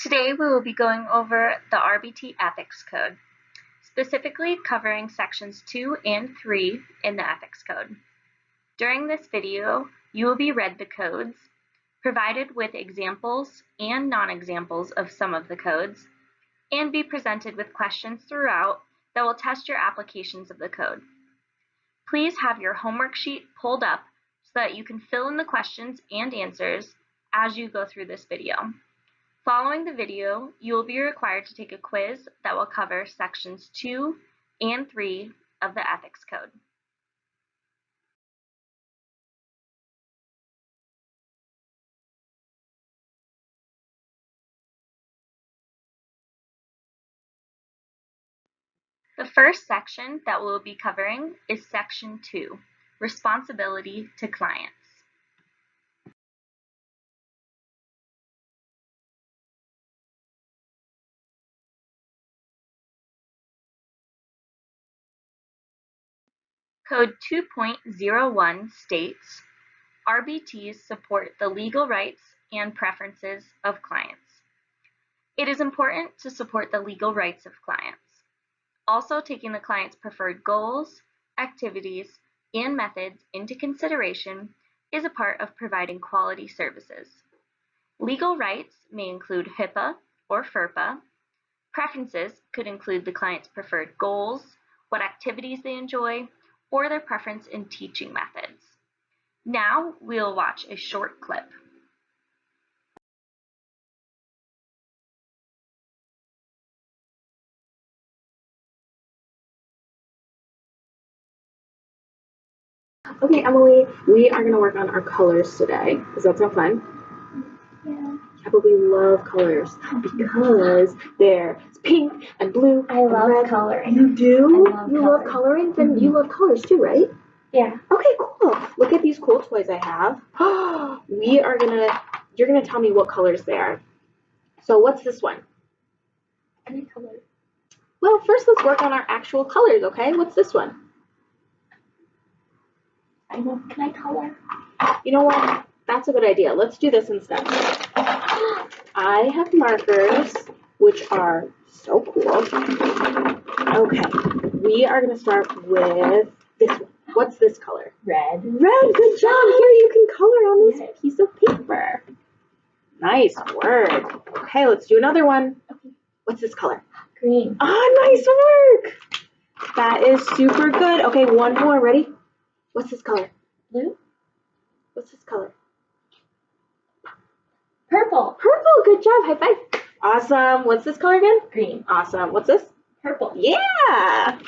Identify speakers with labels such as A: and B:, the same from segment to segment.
A: Today we will be going over the RBT Ethics Code, specifically covering sections 2 and 3 in the Ethics Code. During this video, you will be read the codes, provided with examples and non-examples of some of the codes, and be presented with questions throughout that will test your applications of the code. Please have your homework sheet pulled up so that you can fill in the questions and answers as you go through this video. Following the video, you will be required to take a quiz that will cover sections 2 and 3 of the Ethics Code. The first section that we'll be covering is section 2, Responsibility to Clients. Code 2.01 states, RBTs support the legal rights and preferences of clients. It is important to support the legal rights of clients. Also, taking the client's preferred goals, activities, and methods into consideration is a part of providing quality services. Legal rights may include HIPAA or FERPA. Preferences could include the client's preferred goals, what activities they enjoy, or their preference in teaching methods. Now we'll watch a short clip.
B: Okay, Emily, we are going to work on our colors today. Does that sound fun?
C: Yeah.
B: I probably love colors because they're pink and blue
C: I
B: and
C: love
B: red.
C: coloring.
B: You do?
C: I love coloring.
B: Then you love colors too, right?
C: Yeah.
B: Okay, cool. Look at these cool toys I have. You're gonna tell me what colors they are. So what's this one?
C: Any color.
B: Well, first let's work on our actual colors, okay? What's this one?
C: Can I color?
B: You know what? That's a good idea. Let's do this instead. I have markers, which are so cool. Okay, we are going to start with this one. What's this color?
C: Red.
B: Red, good job. Here, you can color on this piece of paper. Nice word. Okay, let's do another one.
C: Okay.
B: What's this color?
C: Green.
B: Ah, nice work. That is super good. Okay, one more. Ready? What's this color?
C: Blue.
B: What's this color?
C: Purple.
B: Purple, good job. High five. Awesome. What's this color again?
C: Green.
B: Awesome. What's this?
C: Purple.
B: Yeah.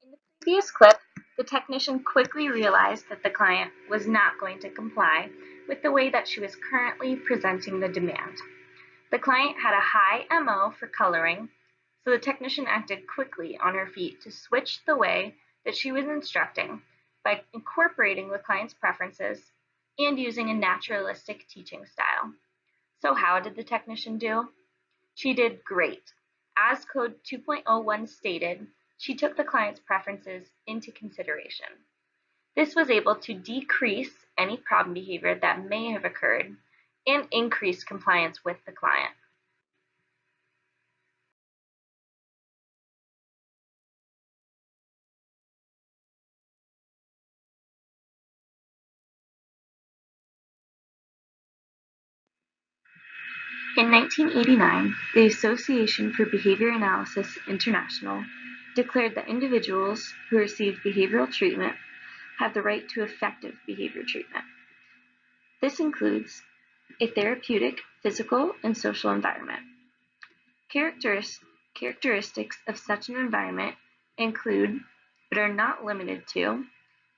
A: In the previous clip, the technician quickly realized that the client was not going to comply with the way that she was currently presenting the demand. The client had a high MO for coloring, so the technician acted quickly on her feet to switch the way that she was instructing by incorporating the client's preferences and using a naturalistic teaching style. So how did the technician do? She did great. As Code 2.01 stated, she took the client's preferences into consideration. This was able to decrease any problem behavior that may have occurred and increase compliance with the client. In 1989, the Association for Behavior Analysis International declared that individuals who receive behavioral treatment have the right to effective behavior treatment. This includes a therapeutic, physical, and social environment. Characteristics of such an environment include, but are not limited to,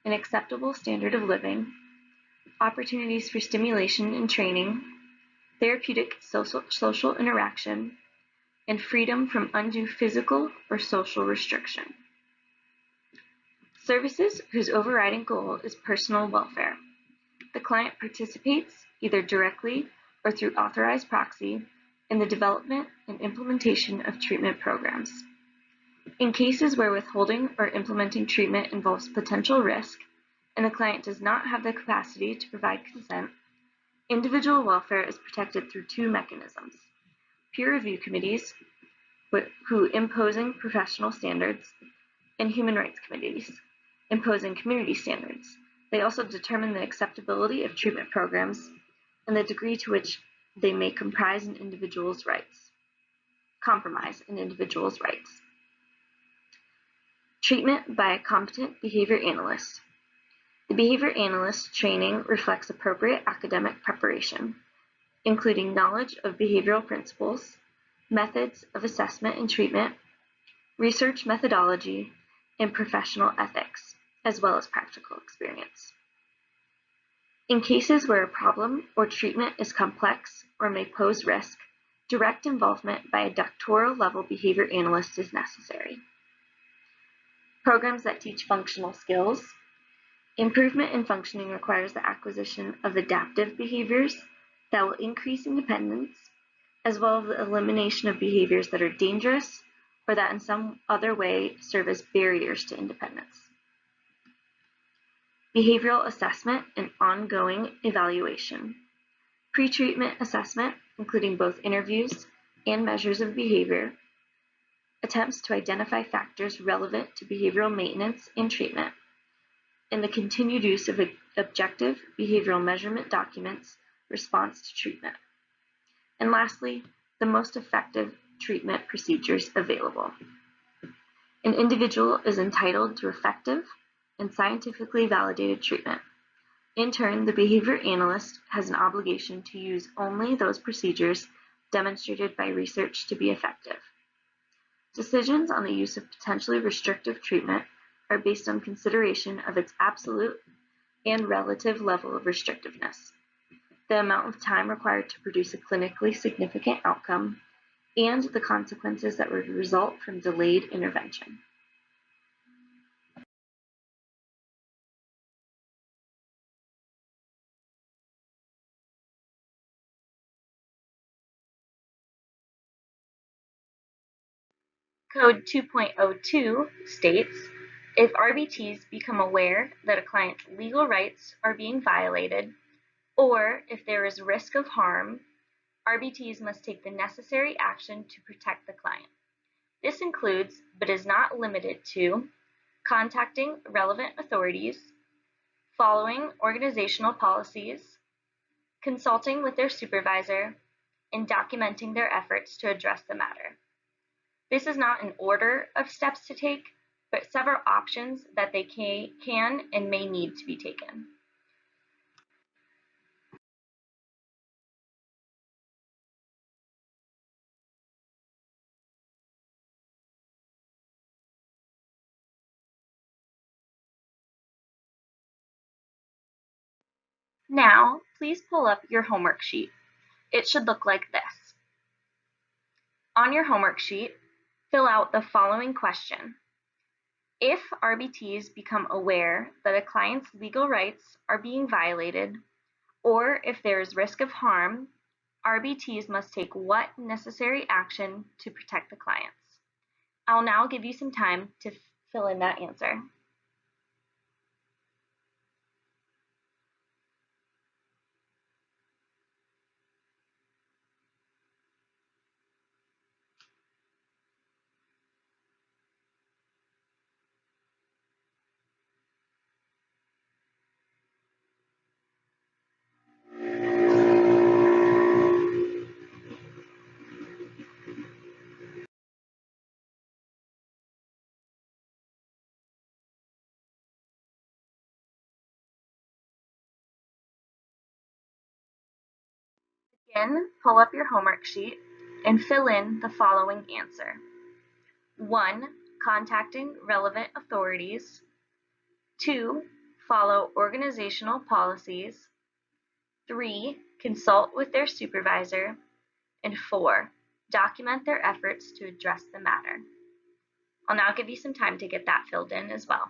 A: an acceptable standard of living, opportunities for stimulation and training, therapeutic social interaction, and freedom from undue physical or social restriction. Services whose overriding goal is personal welfare. The client participates, either directly or through authorized proxy, in the development and implementation of treatment programs. In cases where withholding or implementing treatment involves potential risk, and the client does not have the capacity to provide consent, individual welfare is protected through two mechanisms: peer review committees, who imposing professional standards, and human rights committees, imposing community standards. They also determine the acceptability of treatment programs and the degree to which they may compromise an individual's rights. Treatment by a competent behavior analyst. The behavior analyst training reflects appropriate academic preparation, including knowledge of behavioral principles, methods of assessment and treatment, research methodology, and professional ethics, as well as practical experience. In cases where a problem or treatment is complex or may pose risk, direct involvement by a doctoral level behavior analyst is necessary. Programs that teach functional skills. Improvement in functioning requires the acquisition of adaptive behaviors that will increase independence, as well as the elimination of behaviors that are dangerous or that in some other way serve as barriers to independence. Behavioral assessment and ongoing evaluation. Pre-treatment assessment, including both interviews and measures of behavior, attempts to identify factors relevant to behavioral maintenance and treatment, and the continued use of objective behavioral measurement documents response to treatment. And lastly, the most effective treatment procedures available. An individual is entitled to effective and scientifically validated treatment. In turn, the behavior analyst has an obligation to use only those procedures demonstrated by research to be effective. Decisions on the use of potentially restrictive treatment are based on consideration of its absolute and relative level of restrictiveness, the amount of time required to produce a clinically significant outcome, and the consequences that would result from delayed intervention. Code 2.02 states, if RBTs become aware that a client's legal rights are being violated, or if there is risk of harm, RBTs must take the necessary action to protect the client. This includes, but is not limited to, contacting relevant authorities, following organizational policies, consulting with their supervisor, and documenting their efforts to address the matter. This is not an order of steps to take, but several options that they can and may need to be taken. Now, please pull up your homework sheet. It should look like this. On your homework sheet, fill out the following question. If RBTs become aware that a client's legal rights are being violated, or if there is risk of harm, RBTs must take what necessary action to protect the clients? I'll now give you some time to fill in that answer. Again, pull up your homework sheet and fill in the following answer. 1. Contacting relevant authorities. 2. Follow organizational policies. 3. Consult with their supervisor. And 4. Document their efforts to address the matter. I'll now give you some time to get that filled in as well.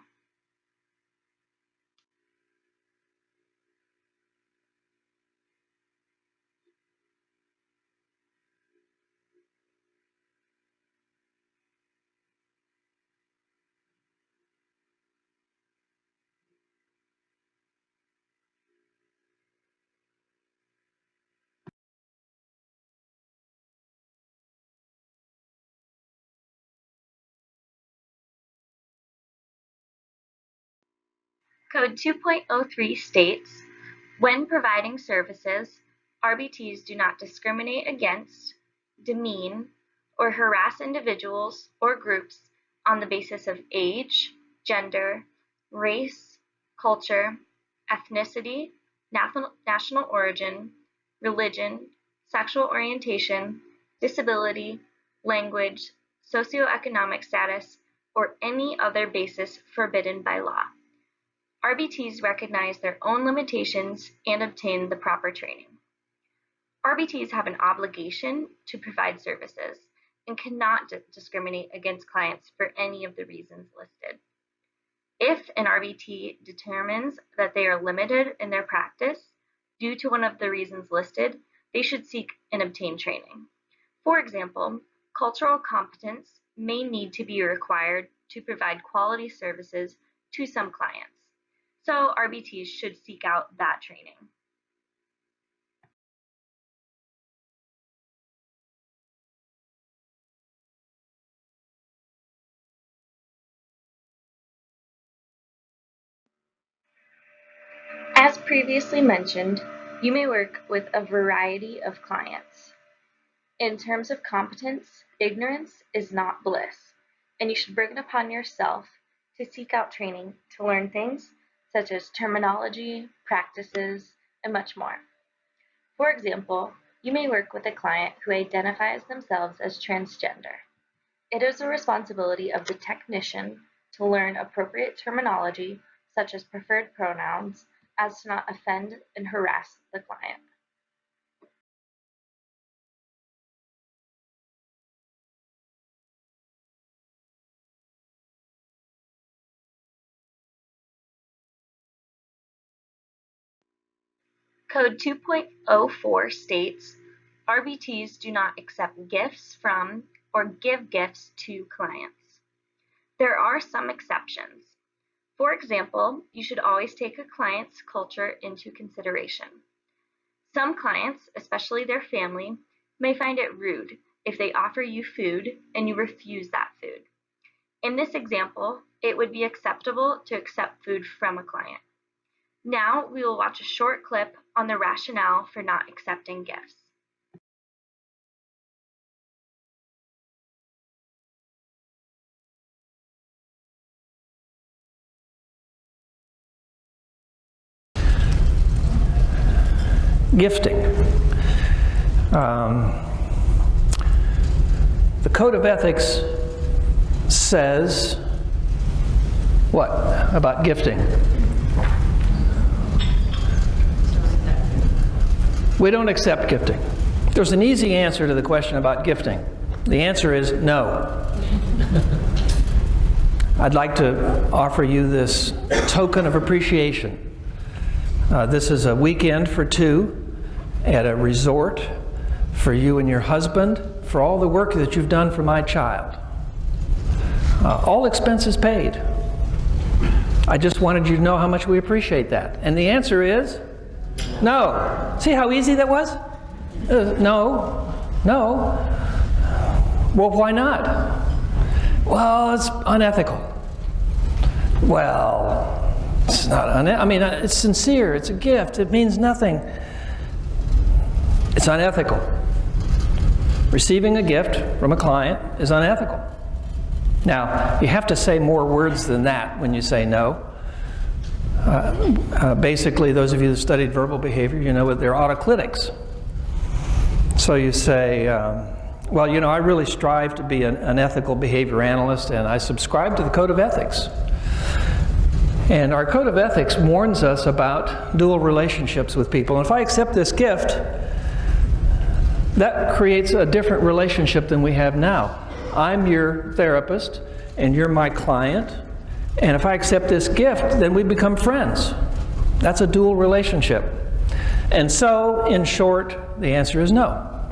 A: Code 2.03 states, when providing services, RBTs do not discriminate against, demean, or harass individuals or groups on the basis of age, gender, race, culture, ethnicity, national origin, religion, sexual orientation, disability, language, socioeconomic status, or any other basis forbidden by law. RBTs recognize their own limitations and obtain the proper training. RBTs have an obligation to provide services and cannot discriminate against clients for any of the reasons listed. If an RBT determines that they are limited in their practice due to one of the reasons listed, they should seek and obtain training. For example, cultural competence may need to be required to provide quality services to some clients. So RBTs should seek out that training. As previously mentioned, you may work with a variety of clients. In terms of competence, ignorance is not bliss, and you should bring it upon yourself to seek out training to learn things such as terminology, practices, and much more. For example, you may work with a client who identifies themselves as transgender. It is the responsibility of the technician to learn appropriate terminology, such as preferred pronouns, as to not offend and harass the client. Code 2.04 states, RBTs do not accept gifts from or give gifts to clients. There are some exceptions. For example, you should always take a client's culture into consideration. Some clients, especially their family, may find it rude if they offer you food and you refuse that food. In this example, it would be acceptable to accept food from a client. Now we will watch a short clip on the rationale for not accepting gifts.
D: Gifting. The Code of Ethics says what about gifting? We don't accept gifting. There's an easy answer to the question about gifting. The answer is no. I'd like to offer you this token of appreciation. This is a weekend for two at a resort for you and your husband for all the work that you've done for my child. All expenses paid. I just wanted you to know how much we appreciate that. And the answer is no. See how easy that was? No. Well, why not? Well, it's unethical. Well, it's not I mean, it's sincere. It's a gift. It means nothing. It's unethical. Receiving a gift from a client is unethical. Now, you have to say more words than that when you say no. Basically, those of you that studied verbal behavior, you know that they're autoclitics. So you say, well, you know, I really strive to be an ethical behavior analyst, and I subscribe to the Code of Ethics. And our Code of Ethics warns us about dual relationships with people. And if I accept this gift, that creates a different relationship than we have now. I'm your therapist, and you're my client. And if I accept this gift, then we become friends. That's a dual relationship. And so, in short, the answer is no.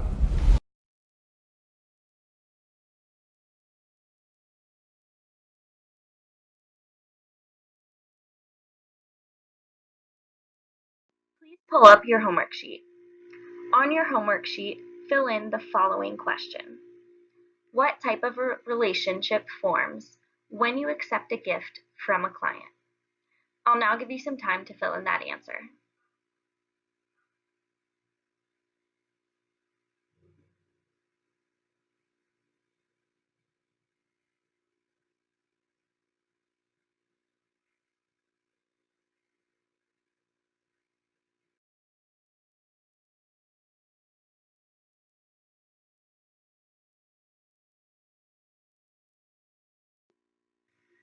A: Please pull up your homework sheet. On your homework sheet, fill in the following question. What type of relationship forms when you accept a gift from a client? I'll now give you some time to fill in that answer.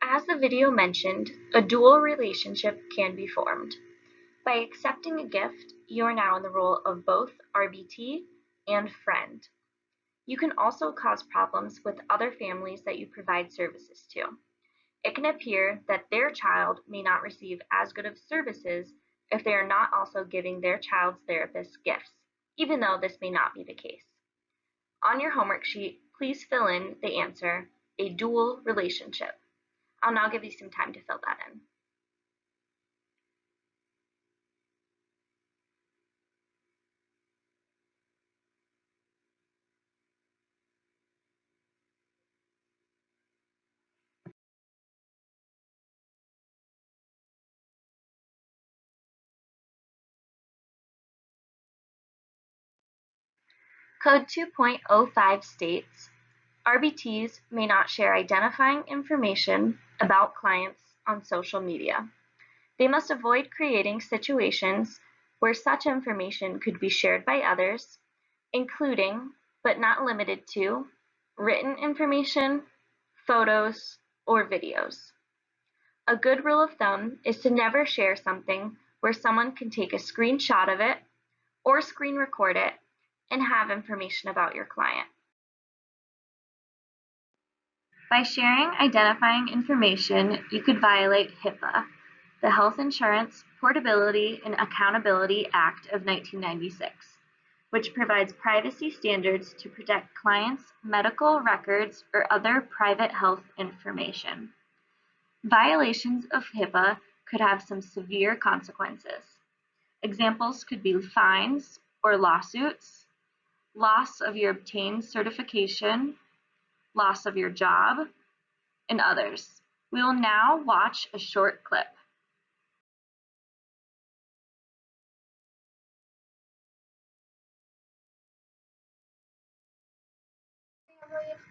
A: As the video mentioned, a dual relationship can be formed. By accepting a gift, you are now in the role of both RBT and friend. You can also cause problems with other families that you provide services to. It can appear that their child may not receive as good of services if they are not also giving their child's therapist gifts, even though this may not be the case. On your homework sheet, please fill in the answer, a dual relationship. I'll now give you some time to fill that in. Code 2.05 states, RBTs may not share identifying information about clients on social media. They must avoid creating situations where such information could be shared by others, including, but not limited to, written information, photos, or videos. A good rule of thumb is to never share something where someone can take a screenshot of it or screen record it and have information about your client. By sharing identifying information, you could violate HIPAA, the Health Insurance Portability and Accountability Act of 1996, which provides privacy standards to protect clients' medical records or other private health information. Violations of HIPAA could have some severe consequences. Examples could be fines or lawsuits, loss of your obtained certification, loss of your job, and others. We will now watch a short clip.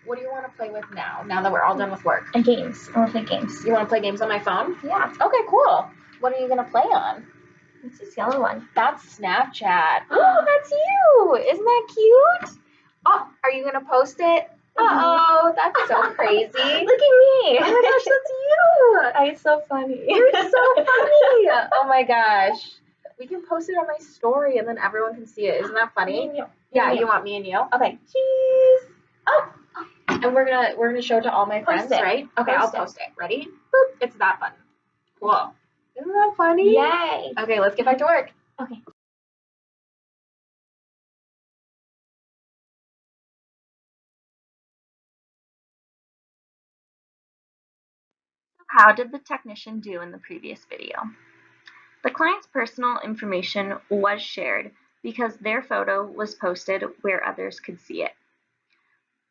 B: What do you want to play with now that we're all done with work?
C: Games. I want to play games.
B: You want to play games on my phone?
C: Yeah.
B: Okay, cool. What are you going to play on?
C: What's this yellow one?
B: That's Snapchat. Oh, that's you. Isn't that cute? Oh, are you going to post it? Uh-oh, that's so crazy.
C: Look at me.
B: Oh my gosh, that's you.
C: It's so funny.
B: You're so funny. Oh my gosh. We can post it on my story and then everyone can see it. Isn't that funny? Yeah, you want me and you? Okay. Cheese. Oh. And we're gonna show it to all my friends,
C: Post it.
B: right? Okay,
C: Post
B: I'll
C: it.
B: post it. Ready? Boop. It's that button. Cool. Isn't that funny?
C: Yay.
B: Okay, let's get back to work.
C: Okay.
A: How did the technician do in the previous video? The client's personal information was shared because their photo was posted where others could see it.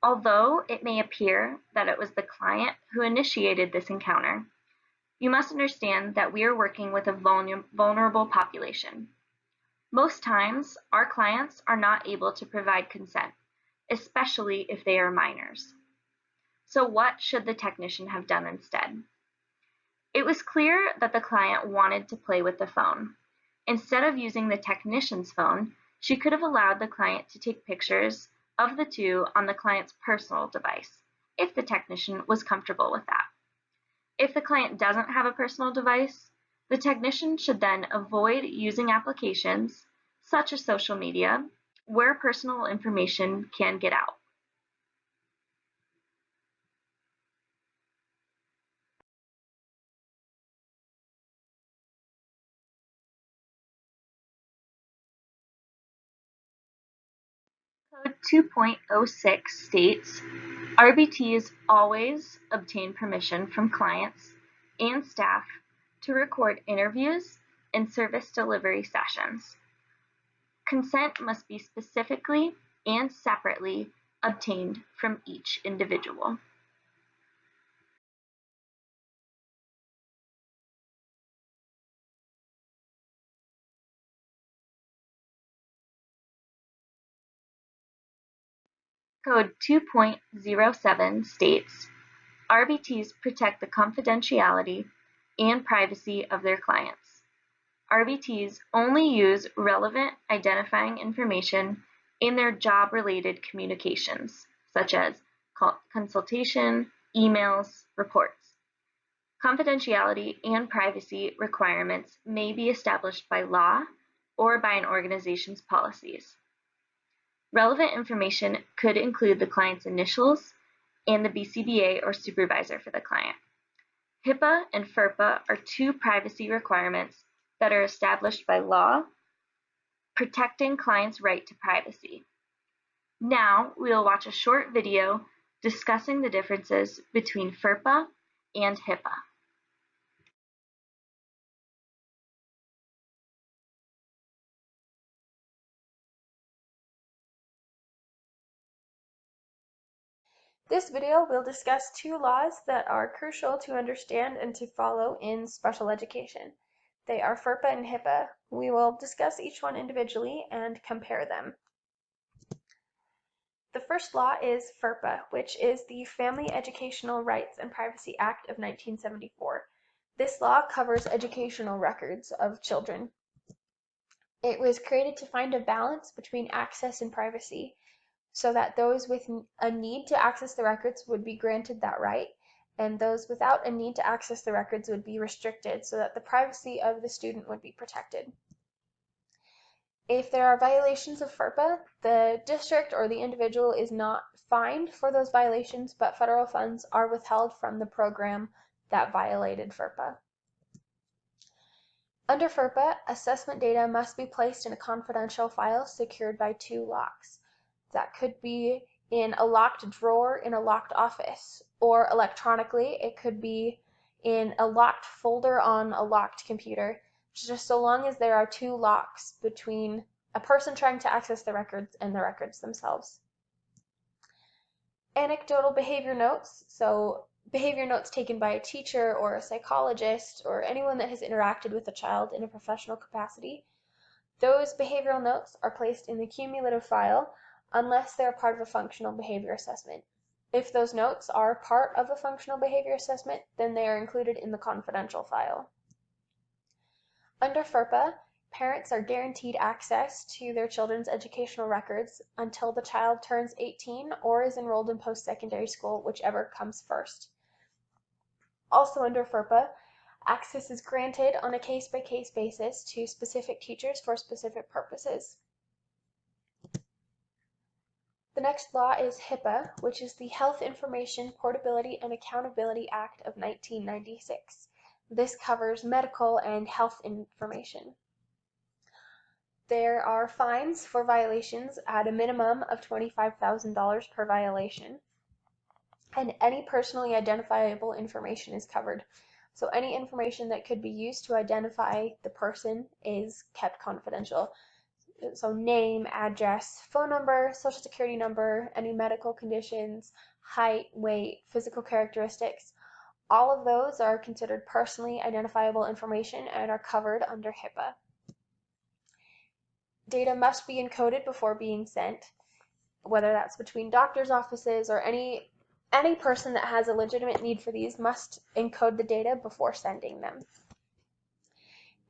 A: Although it may appear that it was the client who initiated this encounter, you must understand that we are working with a vulnerable population. Most times, our clients are not able to provide consent, especially if they are minors. So what should the technician have done instead? It was clear that the client wanted to play with the phone. Instead of using the technician's phone, she could have allowed the client to take pictures of the two on the client's personal device, if the technician was comfortable with that. If the client doesn't have a personal device, the technician should then avoid using applications, such as social media, where personal information can get out. Code 2.06 states, RBTs always obtain permission from clients and staff to record interviews and service delivery sessions. Consent must be specifically and separately obtained from each individual. Code 2.07 states, RBTs protect the confidentiality and privacy of their clients. RBTs only use relevant identifying information in their job-related communications, such as consultation, emails, reports. Confidentiality and privacy requirements may be established by law or by an organization's policies. Relevant information could include the client's initials and the BCBA or supervisor for the client. HIPAA and FERPA are two privacy requirements that are established by law, protecting clients' right to privacy. Now we will watch a short video discussing the differences between FERPA and HIPAA.
E: This video will discuss two laws that are crucial to understand and to follow in special education. They are FERPA and HIPAA. We will discuss each one individually and compare them. The first law is FERPA, which is the Family Educational Rights and Privacy Act of 1974. This law covers educational records of children. It was created to find a balance between access and privacy, so that those with a need to access the records would be granted that right, and those without a need to access the records would be restricted so that the privacy of the student would be protected. If there are violations of FERPA, the district or the individual is not fined for those violations, but federal funds are withheld from the program that violated FERPA. Under FERPA, assessment data must be placed in a confidential file secured by two locks. That could be in a locked drawer in a locked office, or electronically, it could be in a locked folder on a locked computer, just so long as there are two locks between a person trying to access the records and the records themselves. Anecdotal behavior notes, so behavior notes taken by a teacher or a psychologist or anyone that has interacted with a child in a professional capacity. Those behavioral notes are placed in the cumulative file unless they're part of a functional behavior assessment. If those notes are part of a functional behavior assessment, then they are included in the confidential file. Under FERPA, parents are guaranteed access to their children's educational records until the child turns 18 or is enrolled in post-secondary school, whichever comes first. Also under FERPA, access is granted on a case-by-case basis to specific teachers for specific purposes. The next law is HIPAA, which is the Health Information Portability and Accountability Act of 1996. This covers medical and health information. There are fines for violations at a minimum of $25,000 per violation, and any personally identifiable information is covered. So any information that could be used to identify the person is kept confidential. So name, address, phone number, social security number, any medical conditions, height, weight, physical characteristics, all of those are considered personally identifiable information and are covered under HIPAA. Data must be encoded before being sent, whether that's between doctors' offices or any person that has a legitimate need for these must encode the data before sending them.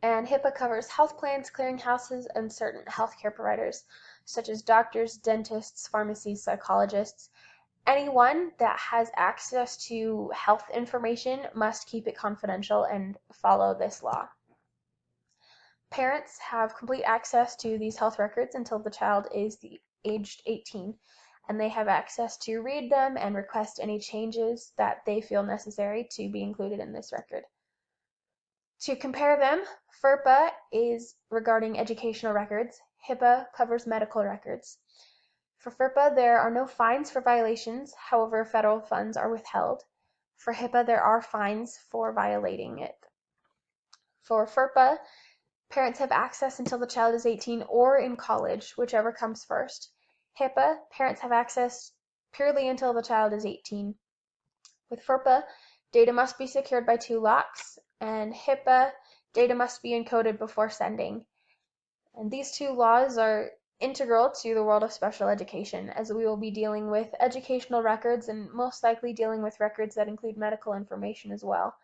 E: And HIPAA covers health plans, clearinghouses, and certain healthcare providers, such as doctors, dentists, pharmacies, psychologists. Anyone that has access to health information must keep it confidential and follow this law. Parents have complete access to these health records until the child is aged 18, and they have access to read them and request any changes that they feel necessary to be included in this record. To compare them, FERPA is regarding educational records. HIPAA covers medical records. For FERPA, there are no fines for violations, however, federal funds are withheld. For HIPAA, there are fines for violating it. For FERPA, parents have access until the child is 18 or in college, whichever comes first. HIPAA, parents have access purely until the child is 18. With FERPA, data must be secured by two locks, and HIPAA, data must be encoded before sending. And these two laws are integral to the world of special education, as we will be dealing with educational records and most likely dealing with records that include medical information as well.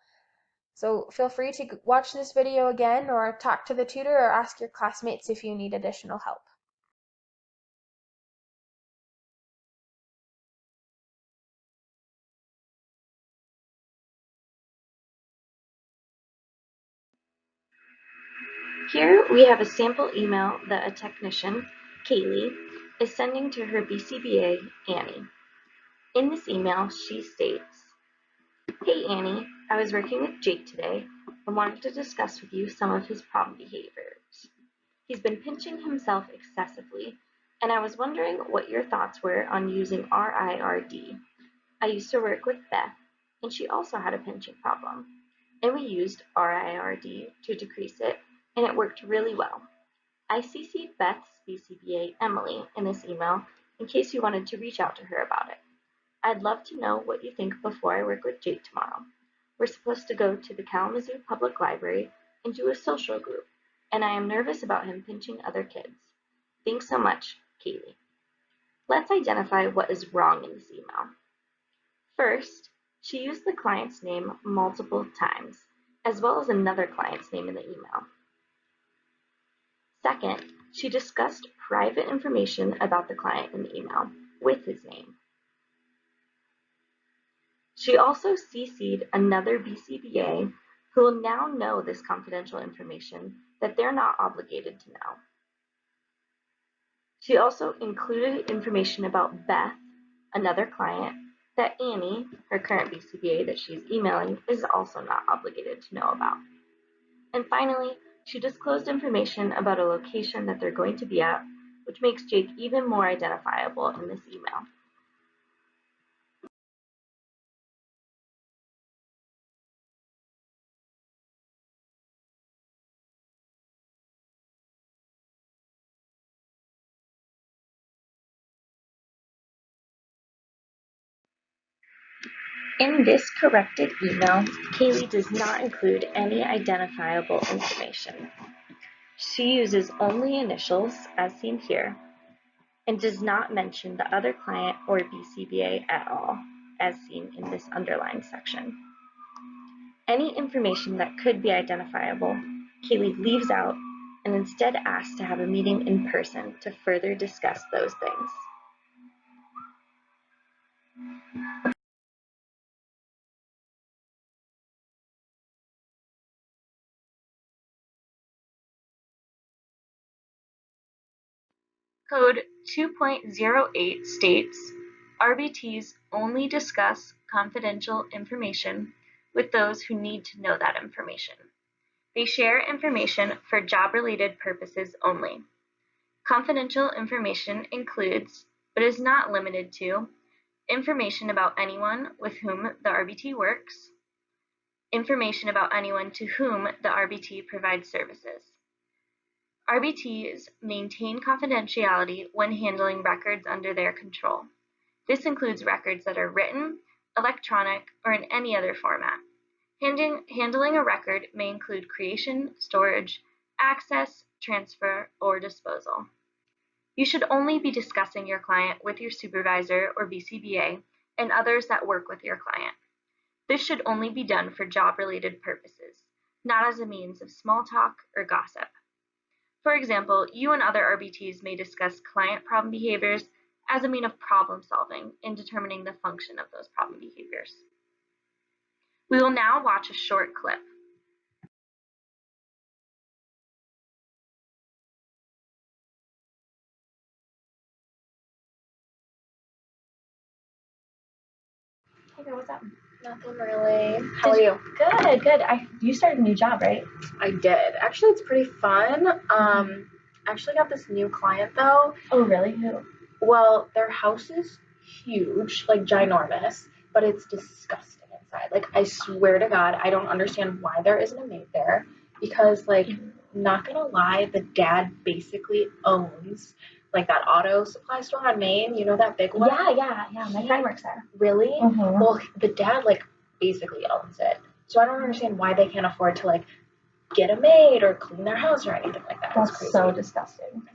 E: So feel free to watch this video again or talk to the tutor or ask your classmates if you need additional help.
A: Here we have a sample email that a technician, Kaylee, is sending to her BCBA, Annie. In this email, she states, "Hey Annie, I was working with Jake today and wanted to discuss with you some of his problem behaviors. He's been pinching himself excessively, and I was wondering what your thoughts were on using RIRD. I used to work with Beth, and she also had a pinching problem, and we used RIRD to decrease it, and it worked really well. I CC'd Beth's BCBA, Emily, in this email in case you wanted to reach out to her about it. I'd love to know what you think before I work with Jake tomorrow. We're supposed to go to the Kalamazoo Public Library and do a social group, and I am nervous about him pinching other kids. Thanks so much, Kaylee." Let's identify what is wrong in this email. First, she used the client's name multiple times, as well as another client's name in the email. Second, she discussed private information about the client in the email with his name. She also CC'd another BCBA who will now know this confidential information that they're not obligated to know. She also included information about Beth, another client, that Annie, her current BCBA that she's emailing, is also not obligated to know about. And finally, she disclosed information about a location that they're going to be at, which makes Jake even more identifiable in this email. In this corrected email, Kaylee does not include any identifiable information. She uses only initials, as seen here, and does not mention the other client or BCBA at all, as seen in this underlined section. Any information that could be identifiable, Kaylee leaves out and instead asks to have a meeting in person to further discuss those things. Code 2.08 states, RBTs only discuss confidential information with those who need to know that information. They share information for job-related purposes only. Confidential information includes, but is not limited to, information about anyone with whom the RBT works, information about anyone to whom the RBT provides services. RBTs maintain confidentiality when handling records under their control. This includes records that are written, electronic, or in any other format. Handling a record may include creation, storage, access, transfer, or disposal. You should only be discussing your client with your supervisor or BCBA and others that work with your client. This should only be done for job-related purposes, not as a means of small talk or gossip. For example, you and other RBTs may discuss client problem behaviors as a means of problem solving in determining the function of those problem behaviors. We will now watch a short clip.
C: Hey girl, what's up?
B: Nothing really. How are you?
C: Good, good. You started a new job, right?
B: I did. Actually, it's pretty fun. Actually got this new client though.
C: Oh, really? Who?
B: Well, their house is huge, like ginormous, but it's disgusting inside. Like, I swear to God, I don't understand why there isn't a maid there. Because, like, not gonna lie, the dad basically owns, like, that auto supply store on Main. You know that big one?
C: Yeah. My friend works there.
B: Really?
C: Mhm.
B: Well, the dad, like, basically owns it. So I don't understand why they can't afford to, like, get a maid or clean their house or anything like that. It's
C: That's
B: crazy.
C: so disgusting.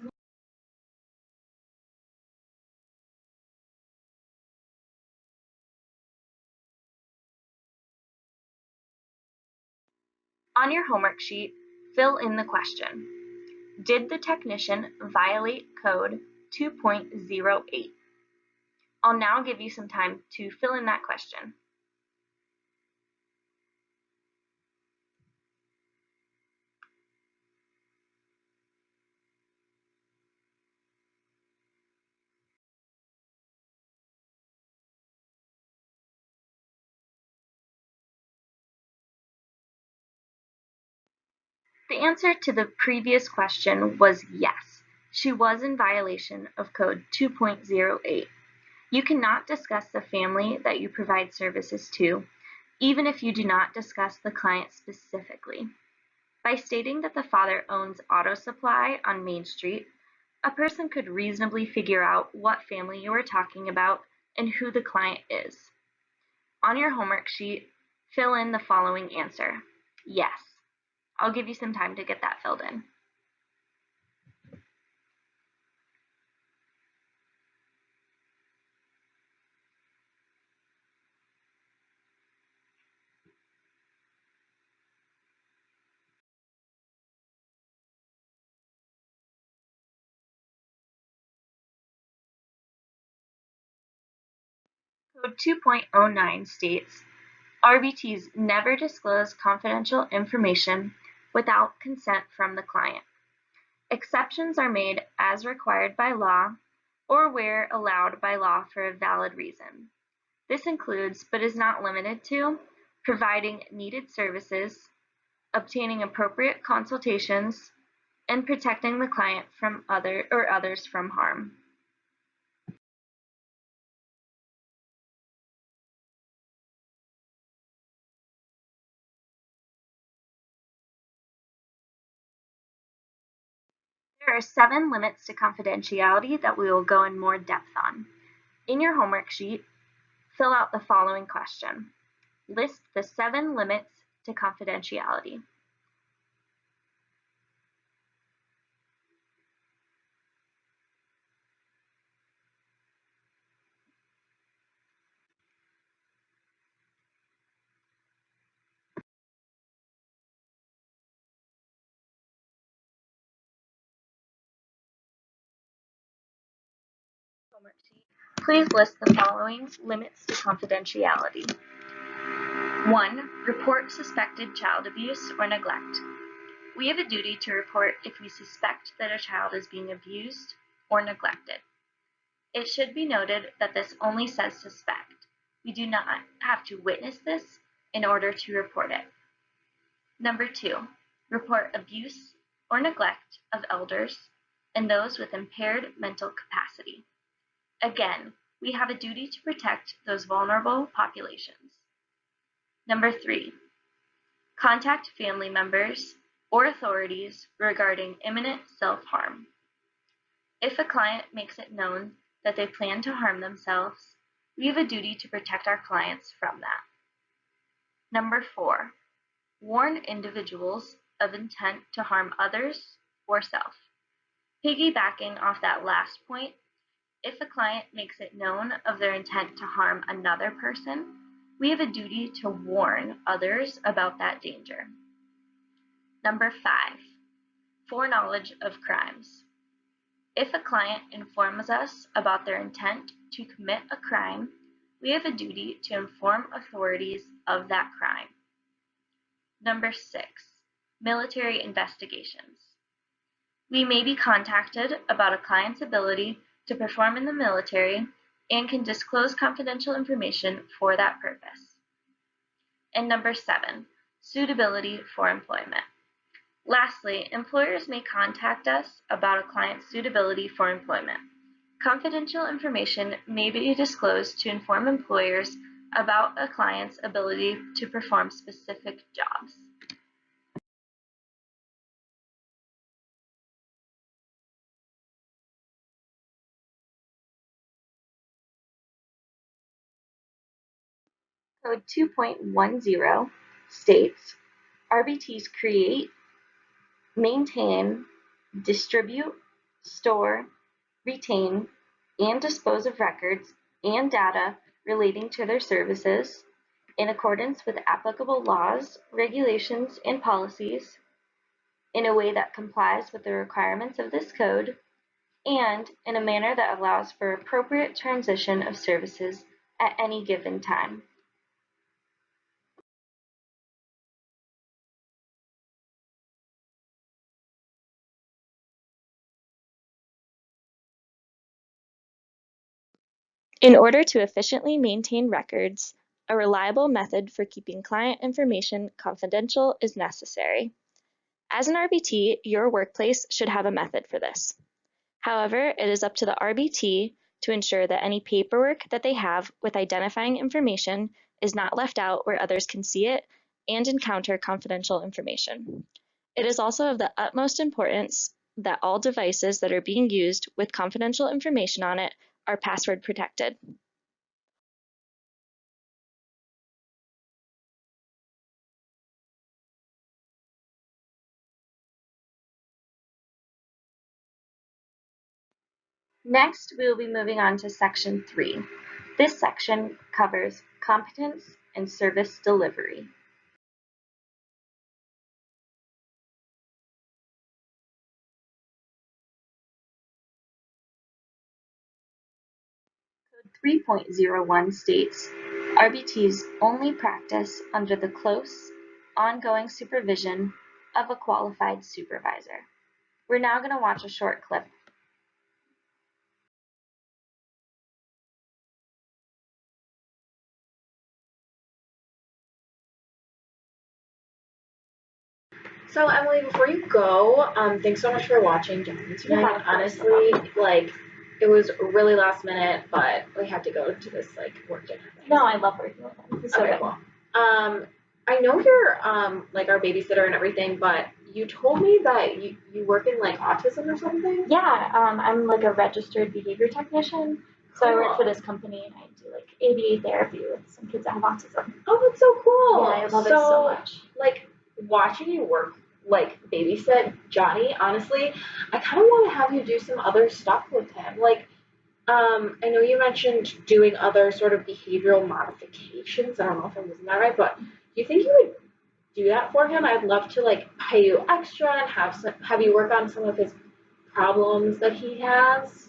A: On your homework sheet, fill in the question. Did the technician violate code 2.08? I'll now give you some time to fill in that question. The answer to the previous question was yes. She was in violation of code 2.08. You cannot discuss the family that you provide services to, even if you do not discuss the client specifically. By stating that the father owns auto supply on Main Street, a person could reasonably figure out what family you are talking about and who the client is. On your homework sheet, fill in the following answer. Yes. I'll give you some time to get that filled in. Code 2.09 states, RBTs never disclose confidential information without consent from the client. Exceptions are made as required by law or where allowed by law for a valid reason. This includes, but is not limited to, providing needed services, obtaining appropriate consultations, and protecting the client from others from harm. There are 7 limits to confidentiality that we will go in more depth on. In your homework sheet, fill out the following question. List the 7 limits to confidentiality. Please list the following limits to confidentiality. 1. Report suspected child abuse or neglect. We have a duty to report if we suspect that a child is being abused or neglected. It should be noted that this only says suspect. We do not have to witness this in order to report it. Number 2, report abuse or neglect of elders and those with impaired mental capacity. Again, we have a duty to protect those vulnerable populations. Number 3, contact family members or authorities regarding imminent self-harm. If a client makes it known that they plan to harm themselves, we have a duty to protect our clients from that. Number 4, warn individuals of intent to harm others or self. Piggybacking off that last point, if a client makes it known of their intent to harm another person, we have a duty to warn others about that danger. Number 5, foreknowledge of crimes. If a client informs us about their intent to commit a crime, we have a duty to inform authorities of that crime. Number 6, military investigations. We may be contacted about a client's ability to perform in the military and can disclose confidential information for that purpose. And number 7, suitability for employment. Lastly, employers may contact us about a client's suitability for employment. Confidential information may be disclosed to inform employers about a client's ability to perform specific jobs. Code 2.10 states, RBTs create, maintain, distribute, store, retain, and dispose of records and data relating to their services, in accordance with applicable laws, regulations, and policies in a way that complies with the requirements of this code, and in a manner that allows for appropriate transition of services at any given time. In order to efficiently maintain records, a reliable method for keeping client information confidential is necessary. As an RBT, your workplace should have a method for this. However, it is up to the RBT to ensure that any paperwork that they have with identifying information is not left out where others can see it and encounter confidential information. It is also of the utmost importance that all devices that are being used with confidential information on it are password protected. Next, we will be moving on to Section 3. This section covers competence and service delivery. Code 3.01 states, RBTs only practice under the close, ongoing supervision of a qualified supervisor. We're now going to watch a short clip.
B: So Emily, before you go, thanks so much for watching Johnny tonight.
C: Yeah, of course,
B: Honestly, like it was really last minute, but we had to go to this like work dinner thing.
C: No, I love working with him. He's so
B: Okay,
C: good.
B: cool. I know you're like our babysitter and everything, but you told me that you work in like autism or something?
C: Yeah, I'm like a registered behavior technician. So I work for this company and I do like ABA therapy with some kids that have autism.
B: Oh, that's so cool.
C: Yeah, I love it so much.
B: Like watching you work like babysit Johnny, honestly, I kind of want to have you do some other stuff with him. Like I know you mentioned doing other sort of behavioral modifications. I don't know if I'm using that right, but do you think you would do that for him? I'd love to like pay you extra and have you work on some of his problems that he has.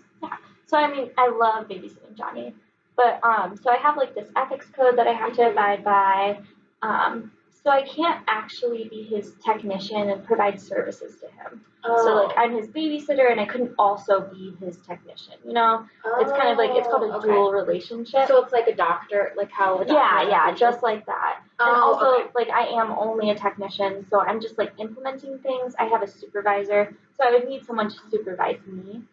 C: So I mean, I love babysitting Johnny, but so I have like this ethics code that I have to abide by. So I can't actually be his technician and provide services to him. So like I'm his babysitter and I couldn't also be his technician. You know, it's kind of like it's called a dual relationship.
B: So it's like a doctor, like how a doctor.
C: Yeah, just like that. And
B: Oh,
C: also,
B: okay.
C: like, I am only a technician, so I'm just, like, implementing things. I have a supervisor, so I would need someone to supervise me.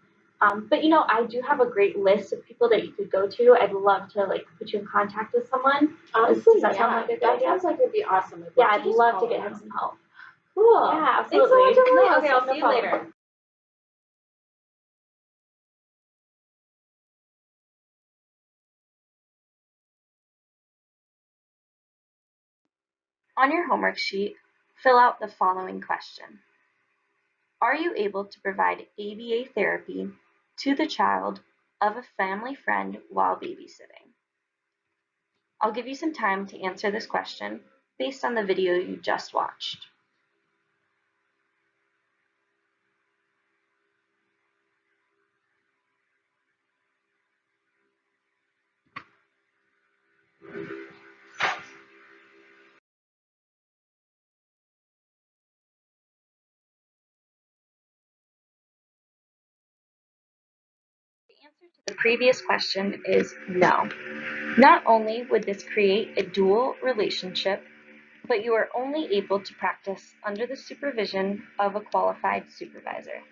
C: But, you know, I do have a great list of people that you could go to. I'd love to, like, put you in contact with someone.
B: Honestly,
C: Does that sound like a good
B: that
C: idea?
B: sounds like it'd be awesome.
C: Yeah, I'd love to get him some help.
B: Cool.
C: Yeah,
B: Thanks so much,
C: absolutely.
B: Emily.
C: No,
B: Okay, I'll
C: no
B: see you
C: problem.
B: later.
A: On your homework sheet, fill out the following question. Are you able to provide ABA therapy to the child of a family friend while babysitting? I'll give you some time to answer this question based on the video you just watched. The answer to the previous question is no. Not only would this create a dual relationship, but you are only able to practice under the supervision of a qualified supervisor.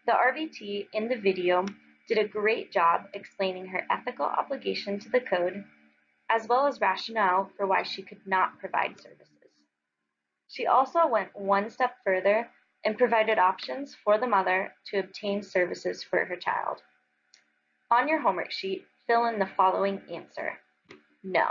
A: The RBT in the video did a great job explaining her ethical obligation to the code, as well as rationale for why she could not provide services. She also went one step further and provided options for the mother to obtain services for her child. On your homework sheet, fill in the following answer: no.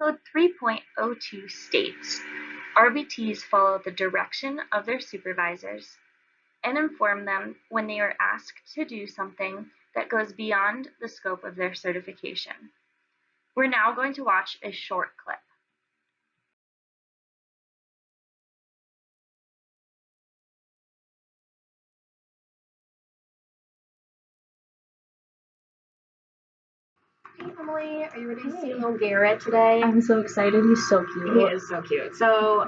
A: Code 3.02 states, RBTs follow the direction of their supervisors and inform them when they are asked to do something that goes beyond the scope of their certification. We're now going to watch a short clip.
B: Hey Emily, are you ready to see little Garrett today?
F: I'm so excited. He's so cute.
B: He is so cute. So,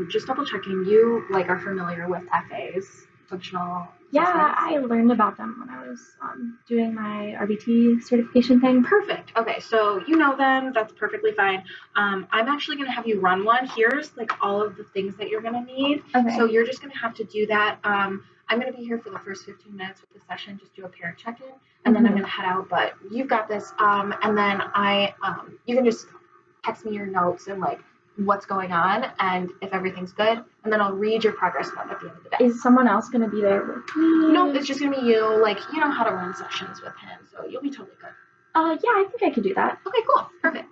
B: just double checking, you are familiar with FAs, functional
C: Yeah,
B: assessments?
C: I learned about them when I was doing my RBT certification thing.
B: Perfect. Okay, so you know them. That's perfectly fine. I'm actually going to have you run one. Here's all of the things that you're going to need.
C: Okay.
B: So you're just going to have to do that. I'm going to be here for the first 15 minutes of the session, just do a parent check-in, and then I'm going to head out. But you've got this. And then you can just text me your notes and what's going on, and if everything's good, and then I'll read your progress note at the end of the day.
C: Is someone else going to be there with me?
B: No, it's just going to be you. You know how to run sessions with him, so you'll be totally good.
C: Yeah, I think I can do that.
B: Okay, cool. Perfect.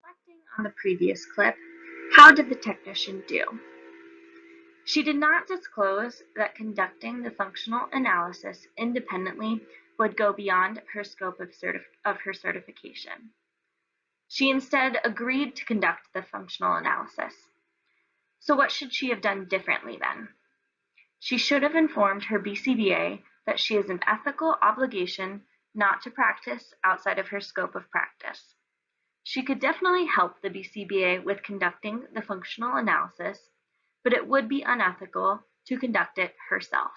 A: Reflecting on the previous clip, how did the technician do? She did not disclose that conducting the functional analysis independently would go beyond her scope of her certification. She instead agreed to conduct the functional analysis. So what should she have done differently then? She should have informed her BCBA that she has an ethical obligation not to practice outside of her scope of practice. She could definitely help the BCBA with conducting the functional analysis, but it would be unethical to conduct it herself.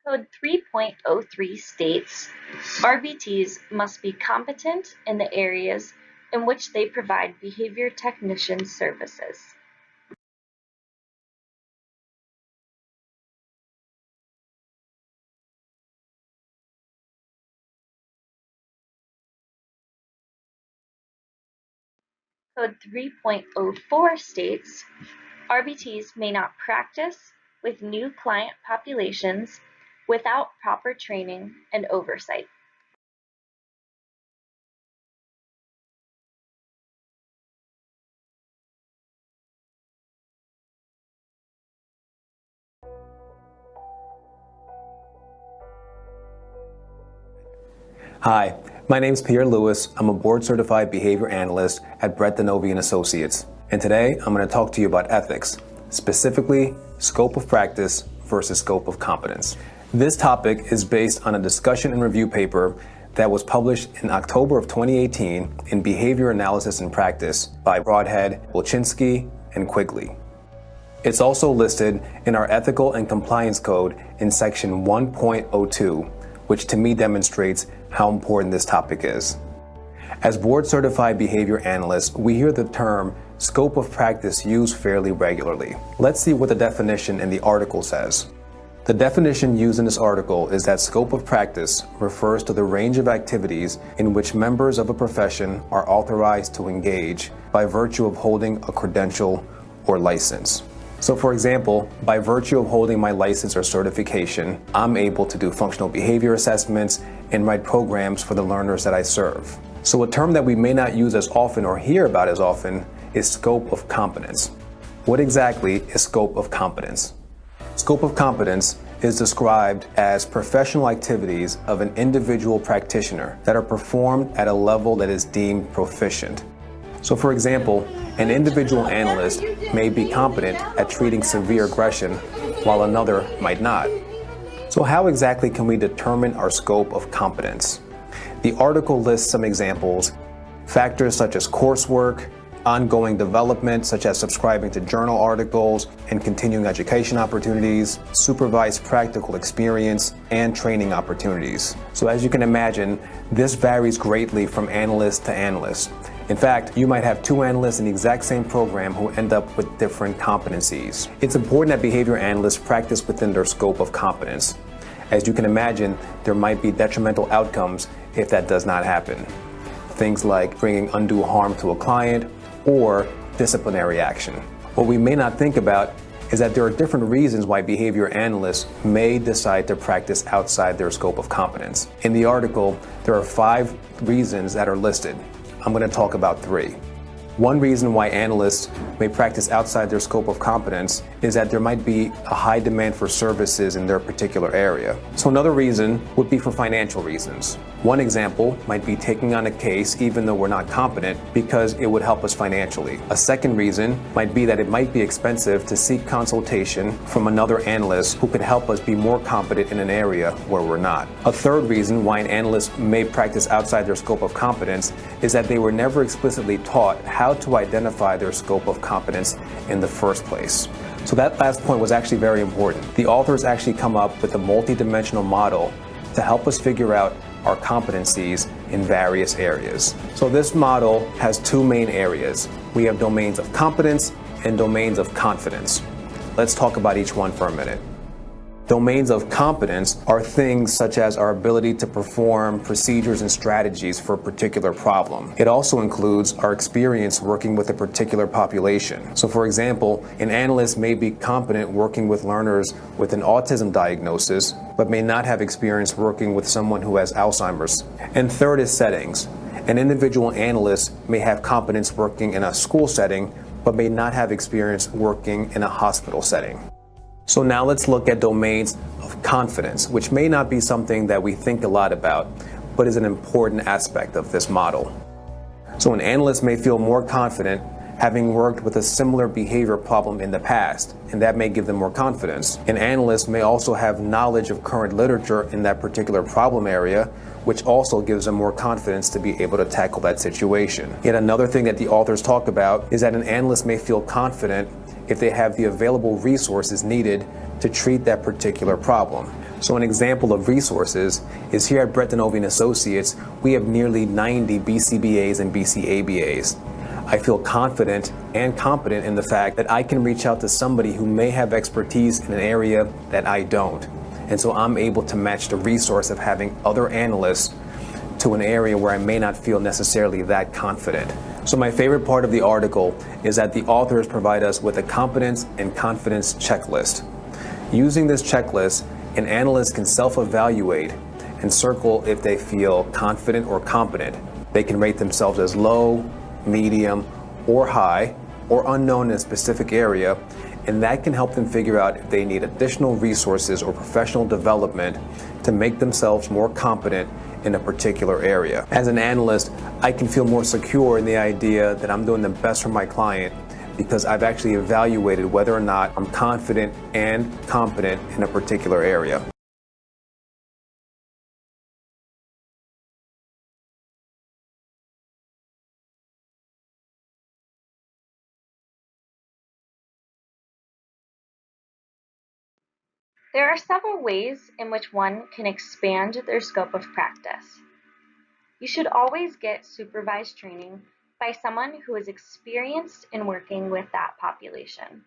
A: Code 3.03 states, RBTs must be competent in the areas in which they provide behavior technician services. Code 3.04 states, RBTs may not practice with new client populations without proper training and oversight.
G: Hi, my name is Pierre Lewis. I'm a board-certified behavior analyst at Brett Denovi & Associates. And today, I'm going to talk to you about ethics, specifically scope of practice versus scope of competence. This topic is based on a discussion and review paper that was published in October of 2018 in Behavior Analysis and Practice by Broadhead, Wilczynski, and Quigley. It's also listed in our Ethical and Compliance Code in Section 1.02, which to me demonstrates how important this topic is. As board-certified behavior analysts, we hear the term scope of practice used fairly regularly. Let's see what the definition in the article says. The definition used in this article is that scope of practice refers to the range of activities in which members of a profession are authorized to engage by virtue of holding a credential or license. So for example, by virtue of holding my license or certification, I'm able to do functional behavior assessments and write programs for the learners that I serve. So a term that we may not use as often or hear about as often is scope of competence. What exactly is scope of competence? Scope of competence is described as professional activities of an individual practitioner that are performed at a level that is deemed proficient. So for example, an individual analyst may be competent at treating severe aggression while another might not. So how exactly can we determine our scope of competence? The article lists some examples, factors such as coursework, ongoing development such as subscribing to journal articles and continuing education opportunities, supervised practical experience, and training opportunities. So as you can imagine, this varies greatly from analyst to analyst. In fact, you might have two analysts in the exact same program who end up with different competencies. It's important that behavior analysts practice within their scope of competence. As you can imagine, there might be detrimental outcomes if that does not happen. Things like bringing undue harm to a client or disciplinary action. What we may not think about is that there are different reasons why behavior analysts may decide to practice outside their scope of competence. In the article, there are 5 reasons that are listed. I'm going to talk about 3. One reason why analysts may practice outside their scope of competence is that there might be a high demand for services in their particular area. So another reason would be for financial reasons. One example might be taking on a case even though we're not competent because it would help us financially. A second reason might be that it might be expensive to seek consultation from another analyst who could help us be more competent in an area where we're not. A third reason why an analyst may practice outside their scope of competence is that they were never explicitly taught how to identify their scope of competence in the first place. So that last point was actually very important. The authors actually come up with a multidimensional model to help us figure out our competencies in various areas. So this model has 2 main areas. We have domains of competence and domains of confidence. Let's talk about each one for a minute. Domains of competence are things such as our ability to perform procedures and strategies for a particular problem. It also includes our experience working with a particular population. So for example, an analyst may be competent working with learners with an autism diagnosis, but may not have experience working with someone who has Alzheimer's. And third is settings. An individual analyst may have competence working in a school setting, but may not have experience working in a hospital setting. So now let's look at domains of confidence, which may not be something that we think a lot about, but is an important aspect of this model. So an analyst may feel more confident having worked with a similar behavior problem in the past, and that may give them more confidence. An analyst may also have knowledge of current literature in that particular problem area, which also gives them more confidence to be able to tackle that situation. Yet another thing that the authors talk about is that an analyst may feel confident if they have the available resources needed to treat that particular problem. So an example of resources is here at Brett Denovi & Associates, we have nearly 90 BCBAs and BCABAs. I feel confident and competent in the fact that I can reach out to somebody who may have expertise in an area that I don't. And so I'm able to match the resource of having other analysts to an area where I may not feel necessarily that confident. So my favorite part of the article is that the authors provide us with a competence and confidence checklist. Using this checklist, an analyst can self-evaluate and circle if they feel confident or competent. They can rate themselves as low, medium, or high, or unknown in a specific area, and that can help them figure out if they need additional resources or professional development to make themselves more competent in a particular area. As an analyst, I can feel more secure in the idea that I'm doing the best for my client because I've actually evaluated whether or not I'm confident and competent in a particular area.
A: There are several ways in which one can expand their scope of practice. You should always get supervised training by someone who is experienced in working with that population.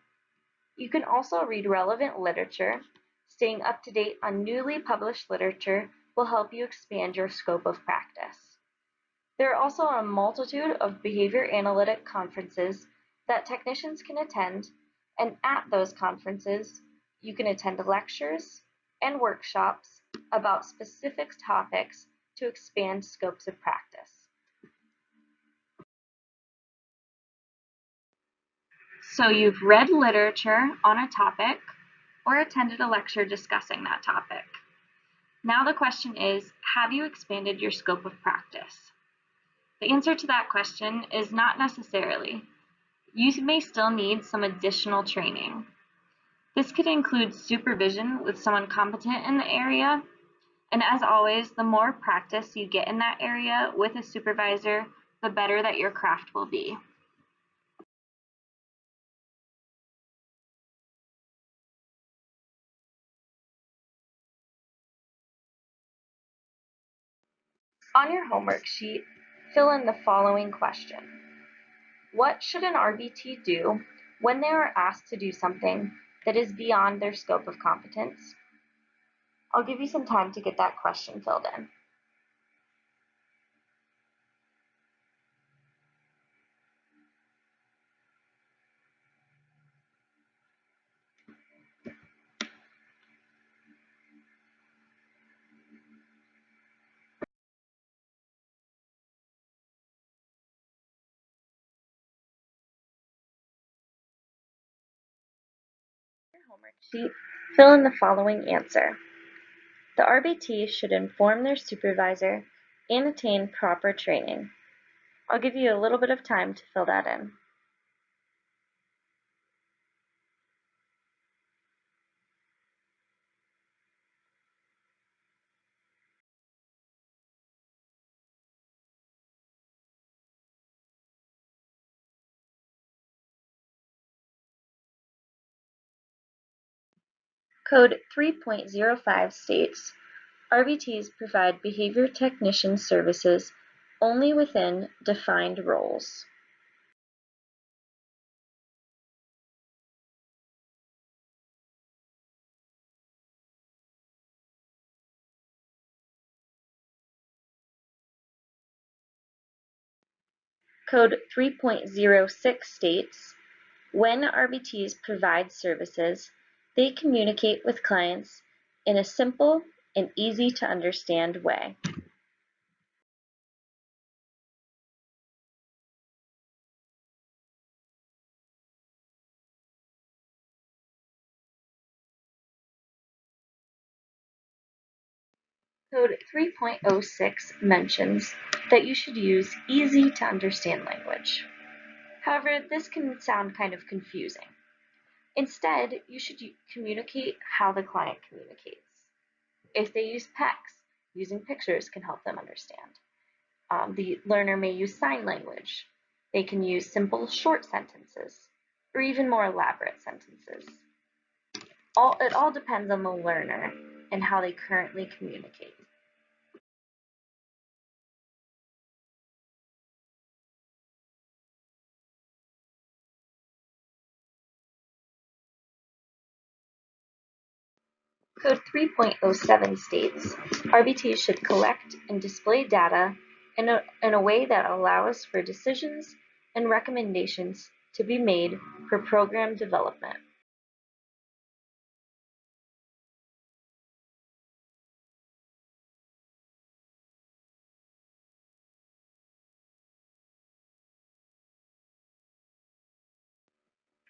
A: You can also read relevant literature. Staying up to date on newly published literature will help you expand your scope of practice. There are also a multitude of behavior analytic conferences that technicians can attend, and at those conferences, you can attend lectures and workshops about specific topics to expand scopes of practice. So you've read literature on a topic or attended a lecture discussing that topic. Now the question is, have you expanded your scope of practice? The answer to that question is not necessarily. You may still need some additional training. This could include supervision with someone competent in the area, and as always, the more practice you get in that area with a supervisor, the better that your craft will be. On your homework sheet, fill in the following question. What should an RBT do when they are asked to do something that is beyond their scope of competence? I'll give you some time to get that question filled in. Your homework sheet, fill in the following answer. The RBT should inform their supervisor and attain proper training. I'll give you a little bit of time to fill that in. Code 3.05 states, RBTs provide behavior technician services only within defined roles. Code 3.06 states, when RBTs provide services, they communicate with clients in a simple and easy to understand way. Code 3.06 mentions that you should use easy to understand language. However, this can sound kind of confusing. Instead, you should communicate how the client communicates. If they use PECs, using pictures can help them understand. The learner may use sign language. They can use simple short sentences or even more elaborate sentences. It all depends on the learner and how they currently communicate. Code 3.07 states, RBTs should collect and display data in a way that allows for decisions and recommendations to be made for program development.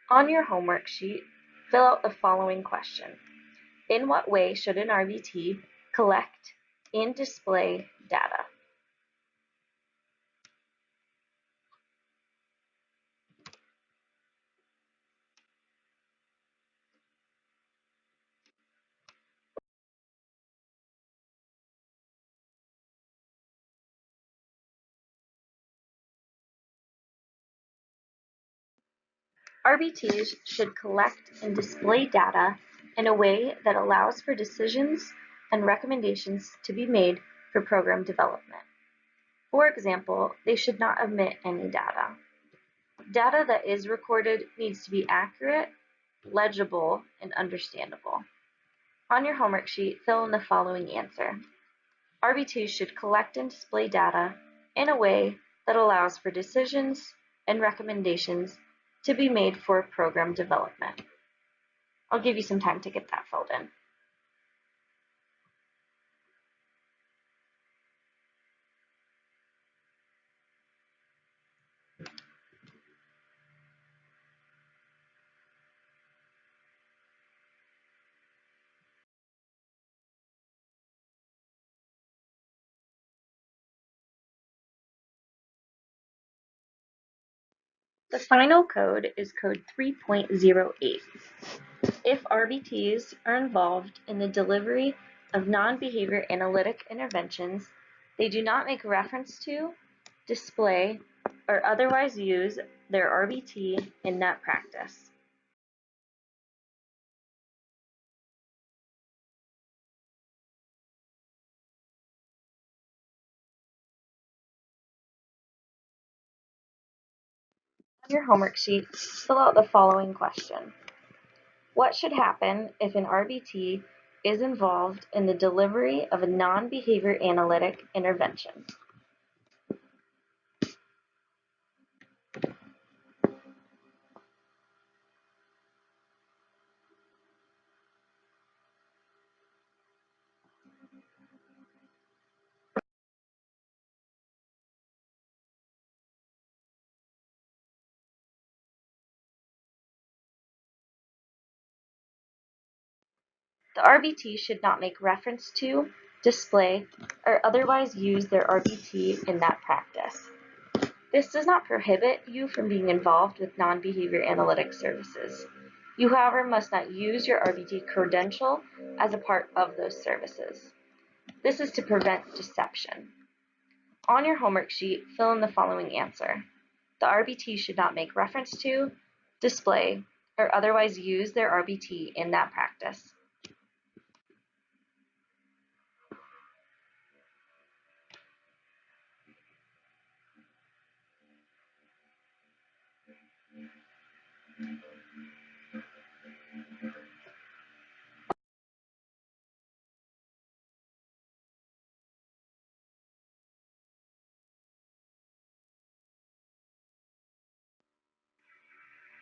A: On your homework sheet, fill out the following question. In what way should an RBT collect and display data? RBTs should collect and display data in a way that allows for decisions and recommendations to be made for program development. For example, they should not omit any data. Data that is recorded needs to be accurate, legible, and understandable. On your homework sheet, fill in the following answer. RBTs should collect and display data in a way that allows for decisions and recommendations to be made for program development. I'll give you some time to get that filled in. The final code is code 3.08. If RBTs are involved in the delivery of non-behavior analytic interventions, they do not make reference to, display, or otherwise use their RBT in that practice. On your homework sheet, fill out the following question. What should happen if an RBT is involved in the delivery of a non-behavior analytic intervention. The RBT should not make reference to, display, or otherwise use their RBT in that practice. This does not prohibit you from being involved with non-behavior analytic services. You, however, must not use your RBT credential as a part of those services. This is to prevent deception. On your homework sheet, fill in the following answer. The RBT should not make reference to, display, or otherwise use their RBT in that practice.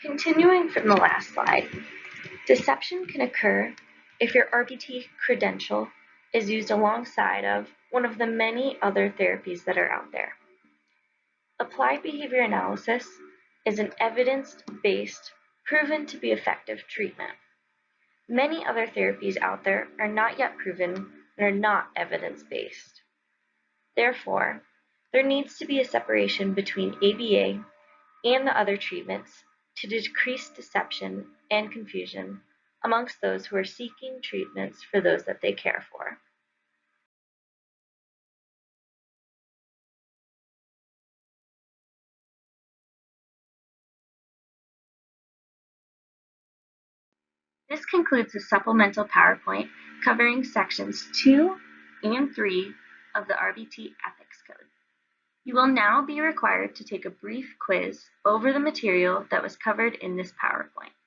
A: Continuing from the last slide, deception can occur if your RBT credential is used alongside of one of the many other therapies that are out there. Applied behavior analysis is an evidence-based, proven to be effective treatment. Many other therapies out there are not yet proven and are not evidence-based. Therefore, there needs to be a separation between ABA and the other treatments to decrease deception and confusion amongst those who are seeking treatments for those that they care for. This concludes the supplemental PowerPoint covering sections 2 and 3 of the RBT Ethics Code. You will now be required to take a brief quiz over the material that was covered in this PowerPoint.